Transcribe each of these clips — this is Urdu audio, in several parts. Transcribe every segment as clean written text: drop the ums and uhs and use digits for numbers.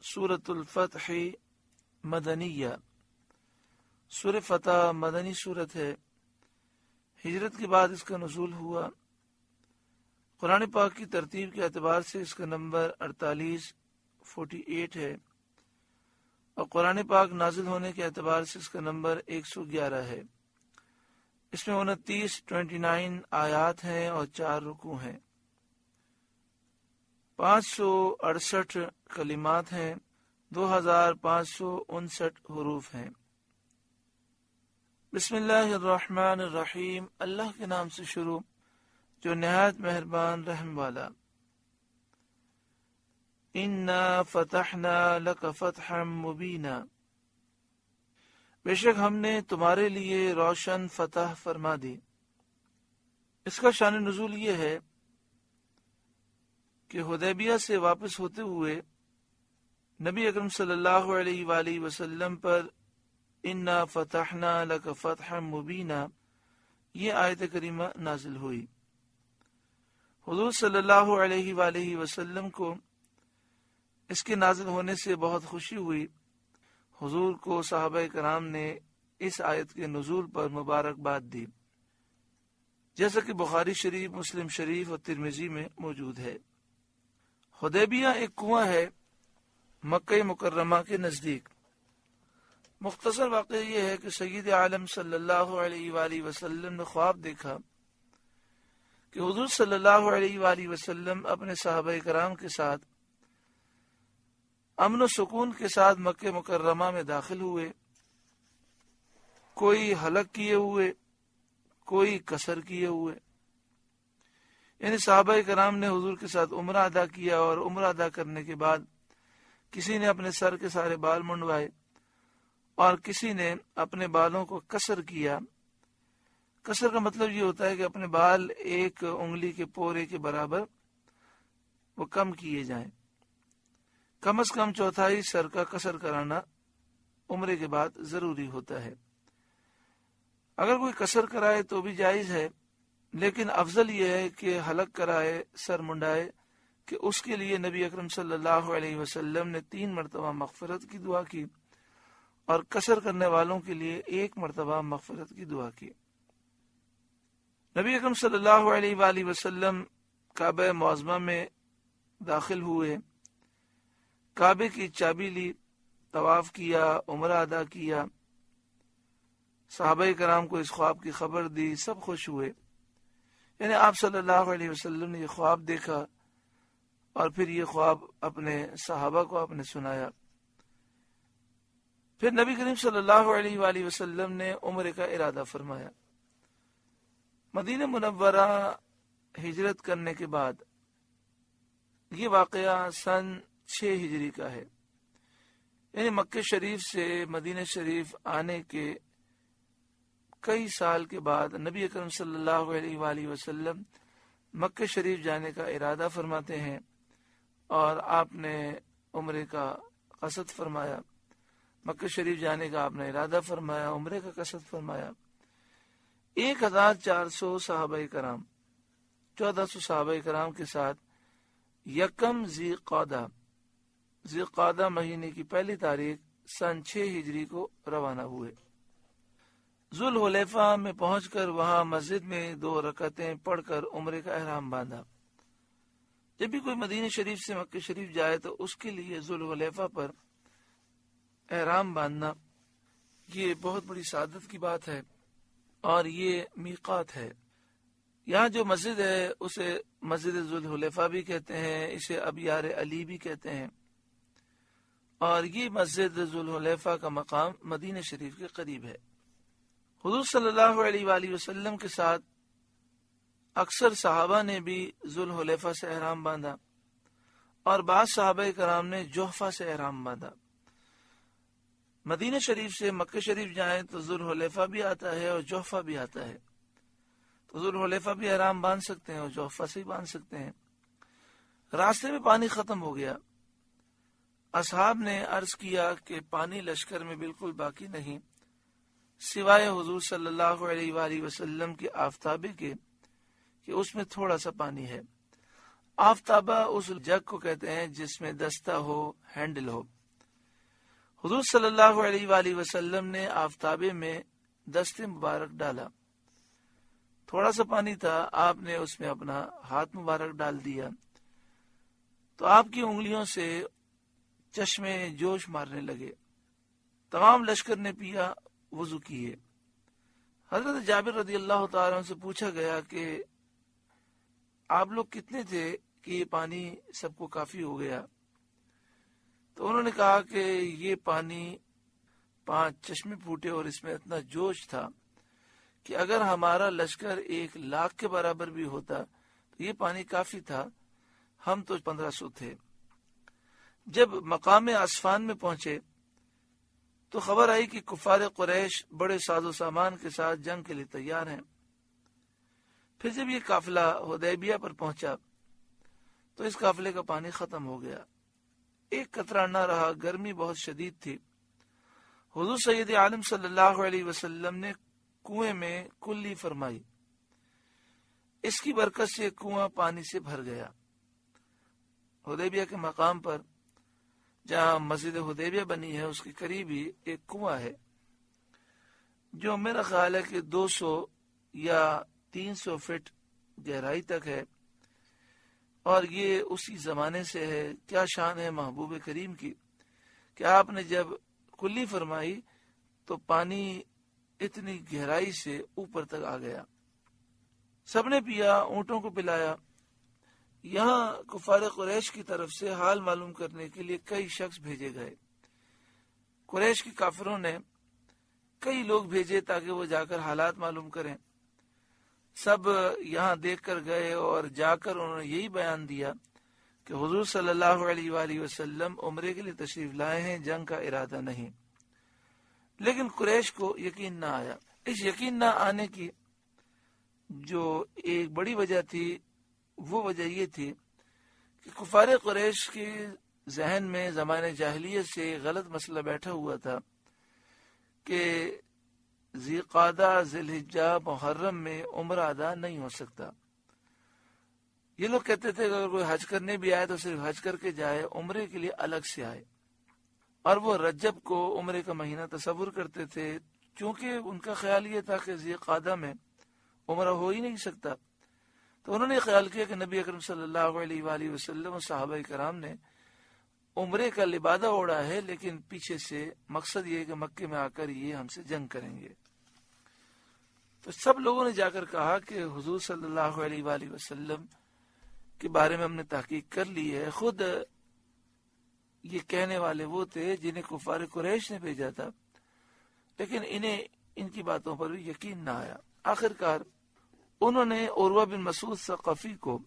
سورۃ الفتح مدنیہ، سورہ فتح مدنی صورت ہے۔ ہجرت کے بعد اس کا نزول ہوا۔ قرآن پاک کی ترتیب کے اعتبار سے اس کا نمبر 48 ہے، اور قرآن پاک نازل ہونے کے اعتبار سے اس کا نمبر 111 ہے۔ اس میں 29 آیات ہیں اور 4 رکوع ہیں، 568 کلمات ہیں، 2559 حروف ہیں۔ بسم اللہ الرحمن الرحیم، اللہ کے نام سے شروع جو نہایت مہربان رحم والا۔ انا فتحنا لک فتحا مبینا، بے شک ہم نے تمہارے لیے روشن فتح فرما دی۔ اس کا شان نزول یہ ہے کہ حدیبیہ سے واپس ہوتے ہوئے نبی اکرم صلی اللہ علیہ وآلہ وسلم پر انا فتحنا لک فتحا مبینا یہ آیت کریمہ نازل ہوئی۔ حضور صلی اللہ علیہ وآلہ وسلم کو اس کے نازل ہونے سے بہت خوشی ہوئی۔ حضور کو صحابہ کرام نے اس آیت کے نزول پر مبارکباد دی، جیسا کہ بخاری شریف، مسلم شریف اور ترمذی میں موجود ہے۔ حدیبیہ ایک کنواں ہے مکہ مکرمہ کے نزدیک۔ مختصر واقعہ یہ ہے کہ سید عالم صلی اللہ علیہ وآلہ وسلم نے خواب دیکھا کہ حضور صلی اللہ علیہ وآلہ وسلم اپنے صحابہ کرام کے ساتھ امن و سکون کے ساتھ مکہ مکرمہ میں داخل ہوئے، کوئی حلق کیے ہوئے، کوئی قصر کیے ہوئے، یعنی صحابہ کرام نے حضور کے ساتھ عمرہ ادا کیا، اور عمرہ ادا کرنے کے بعد کسی نے اپنے سر کے سارے بال منڈوائے اور کسی نے اپنے بالوں کو قصر کیا۔ قصر کا مطلب یہ ہوتا ہے کہ اپنے بال ایک انگلی کے پورے کے برابر وہ کم کیے جائیں، کم از کم چوتھائی سر کا قصر کرانا عمرے کے بعد ضروری ہوتا ہے۔ اگر کوئی قصر کرائے تو بھی جائز ہے، لیکن افضل یہ ہے کہ حلق کرائے، سر منڈائے، کہ اس کے لیے نبی اکرم صلی اللہ علیہ وسلم نے 3 مرتبہ مغفرت کی دعا کی، اور قصر کرنے والوں کے لیے 1 مرتبہ مغفرت کی دعا کی۔ نبی اکرم صلی اللہ علیہ وآلہ وسلم کعبہ معظمہ میں داخل ہوئے، کعبے کی چابی لی، طواف کیا، عمرہ ادا کیا، صحابہ کرام کو اس خواب کی خبر دی، سب خوش ہوئے۔ یعنی آپ صلی اللہ علیہ وسلم نے یہ خواب دیکھا اور پھر یہ خواب اپنے صحابہ کو آپ نے سنایا۔ پھر نبی کریم صلی اللہ علیہ وآلہ وسلم نے عمرے کا ارادہ فرمایا۔ مدینہ منورہ ہجرت کرنے کے بعد یہ واقعہ سن 6 ہجری کا ہے، یعنی مکہ شریف سے مدینہ شریف آنے کے کئی سال کے بعد نبی اکرم صلی اللہ علیہ وآلہ وسلم مکہ شریف جانے کا ارادہ فرماتے ہیں، اور آپ نے عمرے کا قصد فرمایا۔ مکہ شریف جانے کا آپ نے ارادہ فرمایا، عمرے کا قصد فرمایا۔ 1400 صحابہ کرام، 1400 صحابہ کرام کے ساتھ یکم ذی قعدہ مہینے کی 1 تاریخ سن 6 ہجری کو روانہ ہوئے۔ ذوالحلیفہ میں پہنچ کر وہاں مسجد میں 2 رکعتیں پڑھ کر عمرے کا احرام باندھا۔ جب بھی کوئی مدینہ شریف سے مکہ شریف جائے تو اس کے لیے ذوالحلیفہ پر احرام باندھنا یہ بہت بڑی سعادت کی بات ہے، اور یہ میقات ہے۔ یہاں جو مسجد ہے اسے مسجد ذوالحلیفہ بھی کہتے ہیں، اسے ابیار علی بھی کہتے ہیں، اور یہ مسجد ذوالحلیفہ کا مقام مدینہ شریف کے قریب ہے۔ حضور صلی اللہ علیہ وآلہ وسلم کے ساتھ اکثر صحابہ نے بھی ذوالحلیفہ سے احرام باندھا، اور بعض صحابہ کرام نے جحفہ سے احرام باندھا۔ مدینہ شریف سے مکہ شریف جائیں تو ذوالحلیفہ بھی آتا ہے اور جحفہ بھی آتا ہے، تو ذوالحلیفہ بھی احرام باندھ سکتے ہیں اور جحفہ سے باندھ سکتے ہیں۔ راستے میں پانی ختم ہو گیا، اصحاب نے عرض کیا کہ پانی لشکر میں بالکل باقی نہیں سوائے حضور صلی اللہ علیہ وآلہ وسلم کے آفتابے کے، کہ اس میں تھوڑا سا پانی ہے۔ آفتابہ اس جگ کو کہتے ہیں جس میں دستہ ہو، ہینڈل ہو۔ حضور صلی اللہ علیہ وآلہ وسلم نے آفتابے میں دست مبارک ڈالا، تھوڑا سا پانی تھا، آپ نے اس میں اپنا ہاتھ مبارک ڈال دیا تو آپ کی انگلیوں سے چشمے جوش مارنے لگے۔ تمام لشکر نے پیا، وضو کیے۔ حضرت جابر رضی اللہ تعالیٰ عنہ سے پوچھا گیا کہ آپ لوگ کتنے تھے کہ یہ پانی سب کو کافی ہو گیا؟ تو انہوں نے کہا کہ یہ پانی 5 چشمے پھوٹے اور اس میں اتنا جوش تھا کہ اگر ہمارا لشکر 1,00,000 کے برابر بھی ہوتا تو یہ پانی کافی تھا، ہم تو 1500 تھے۔ جب مقام عصفان میں پہنچے تو خبر آئی کہ کفار قریش بڑے ساز و سامان کے ساتھ جنگ کے لیے تیار ہیں۔ پھر جب یہ قافلہ حدیبیہ پر پہنچا تو اس قافلے کا پانی ختم ہو گیا، ایک قطرہ نہ رہا، گرمی بہت شدید تھی۔ حضور سید عالم صلی اللہ علیہ وسلم نے کنویں میں کلی فرمائی، اس کی برکت سے کنواں پانی سے بھر گیا۔ حدیبیہ کے مقام پر جہاں مسجد حدیبیہ بنی ہے اس کے قریب ہی ایک کنواں ہے جو میرا خیال ہے کہ 200 یا 300 فٹ گہرائی تک ہے، اور یہ اسی زمانے سے ہے۔ کیا شان ہے محبوب کریم کی کہ آپ نے جب کلی فرمائی تو پانی اتنی گہرائی سے اوپر تک آ گیا۔ سب نے پیا، اونٹوں کو پلایا۔ یہاں کفار قریش کی طرف سے حال معلوم کرنے کے لیے کئی شخص بھیجے گئے۔ قریش کے کافروں نے کئی لوگ بھیجے تاکہ وہ جا کر حالات معلوم کریں۔ سب یہاں دیکھ کر گئے اور جا کر انہوں نے یہی بیان دیا کہ حضور صلی اللہ علیہ وآلہ وسلم عمرے کے لیے تشریف لائے ہیں، جنگ کا ارادہ نہیں۔ لیکن قریش کو یقین نہ آیا۔ اس یقین نہ آنے کی جو ایک بڑی وجہ تھی وہ وجہ یہ تھی کہ کفار قریش کے ذہن میں زمانے جاہلیت سے غلط مسئلہ بیٹھا ہوا تھا کہ ذی قعدہ، ذی الحجہ، محرم میں عمرہ ادا نہیں ہو سکتا۔ یہ لوگ کہتے تھے کہ اگر کوئی حج کرنے بھی آئے تو صرف حج کر کے جائے، عمرے کے لیے الگ سے آئے۔ اور وہ رجب کو عمرے کا مہینہ تصور کرتے تھے، چونکہ ان کا خیال یہ تھا کہ ذی قعدہ میں عمرہ ہو ہی نہیں سکتا۔ تو انہوں نے خیال کیا کہ نبی اکرم صلی اللہ علیہ وآلہ وسلم اور صحابہ کرام نے عمرے کا لبادہ اوڑا ہے، لیکن پیچھے سے مقصد یہ ہے کہ مکے میں آ کر یہ ہم سے جنگ کریں گے۔ تو سب لوگوں نے جا کر کہا کہ حضور صلی اللہ علیہ وآلہ وسلم کے بارے میں ہم نے تحقیق کر لی ہے، خود یہ کہنے والے وہ تھے جنہیں کفار قریش نے بھیجا تھا، لیکن انہیں ان کی باتوں پر بھی یقین نہ آیا۔ آخرکار انہوں نے عروہ بن مسعود ثقفی کو،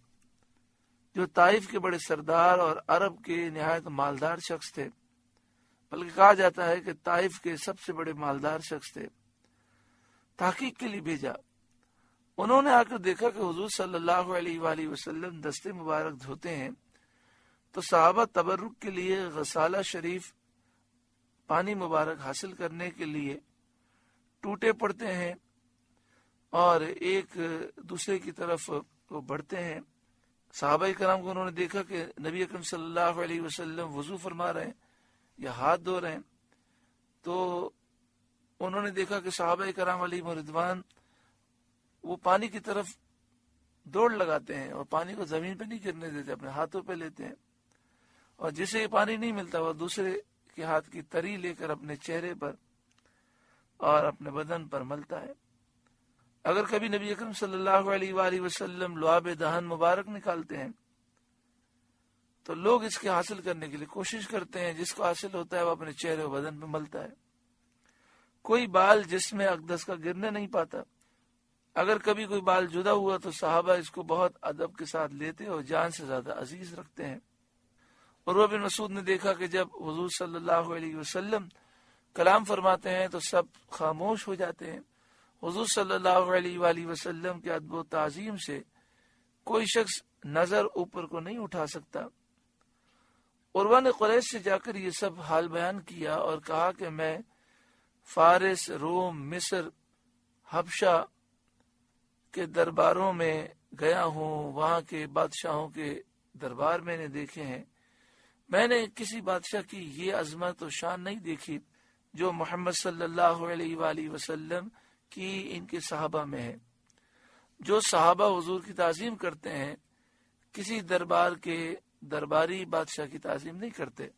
جو طائف کے بڑے سردار اور عرب کے نہایت مالدار شخص تھے، بلکہ کہا جاتا ہے کہ طائف کے سب سے بڑے مالدار شخص تھے، تحقیق کے لیے بھیجا۔ انہوں نے آ کر دیکھا کہ حضور صلی اللہ علیہ وآلہ وسلم دستے مبارک دھوتے ہیں تو صحابہ تبرک کے لیے غسالہ شریف پانی مبارک حاصل کرنے کے لیے ٹوٹے پڑتے ہیں اور ایک دوسرے کی طرف وہ بڑھتے ہیں۔ صحابہ کرام کو انہوں نے دیکھا کہ نبی اکرم صلی اللہ علیہ وسلم وضو فرما رہے ہیں یا ہاتھ دھو رہے ہیں، تو انہوں نے دیکھا کہ صحابہ کرام علیہ رضوان وہ پانی کی طرف دوڑ لگاتے ہیں اور پانی کو زمین پہ نہیں گرنے دیتے، اپنے ہاتھوں پہ لیتے ہیں، اور جسے یہ پانی نہیں ملتا وہ دوسرے کے ہاتھ کی تری لے کر اپنے چہرے پر اور اپنے بدن پر ملتا ہے۔ اگر کبھی نبی اکرم صلی اللہ علیہ وآلہ وسلم لعاب دہن مبارک نکالتے ہیں تو لوگ اس کے حاصل کرنے کے لیے کوشش کرتے ہیں، جس کو حاصل ہوتا ہے وہ اپنے چہرے و بدن پہ ملتا ہے۔ کوئی بال جس میں اقدس کا گرنے نہیں پاتا۔ اگر کبھی کوئی بال جدا ہوا تو صحابہ اس کو بہت ادب کے ساتھ لیتے اور جان سے زیادہ عزیز رکھتے ہیں۔ عروہ بن مسعود نے دیکھا کہ جب حضور صلی اللہ علیہ وسلم کلام فرماتے ہیں تو سب خاموش ہو جاتے ہیں۔ حضور صلی اللہ علیہ وآلہ وسلم کے ادب و تعظیم سے کوئی شخص نظر اوپر کو نہیں اٹھا سکتا۔ عروہ نے قریش سے جا کر یہ سب حال بیان کیا اور کہا کہ میں فارس، روم، مصر، حبشہ کے درباروں میں گیا ہوں، وہاں کے بادشاہوں کے دربار میں نے دیکھے ہیں، میں نے کسی بادشاہ کی یہ عظمت و شان نہیں دیکھی جو محمد صلی اللہ علیہ وآلہ وسلم کی ان کے صحابہ میں ہے۔ جو صحابہ حضور کی تعظیم کرتے ہیں کسی دربار کے درباری بادشاہ کی تعظیم نہیں کرتے۔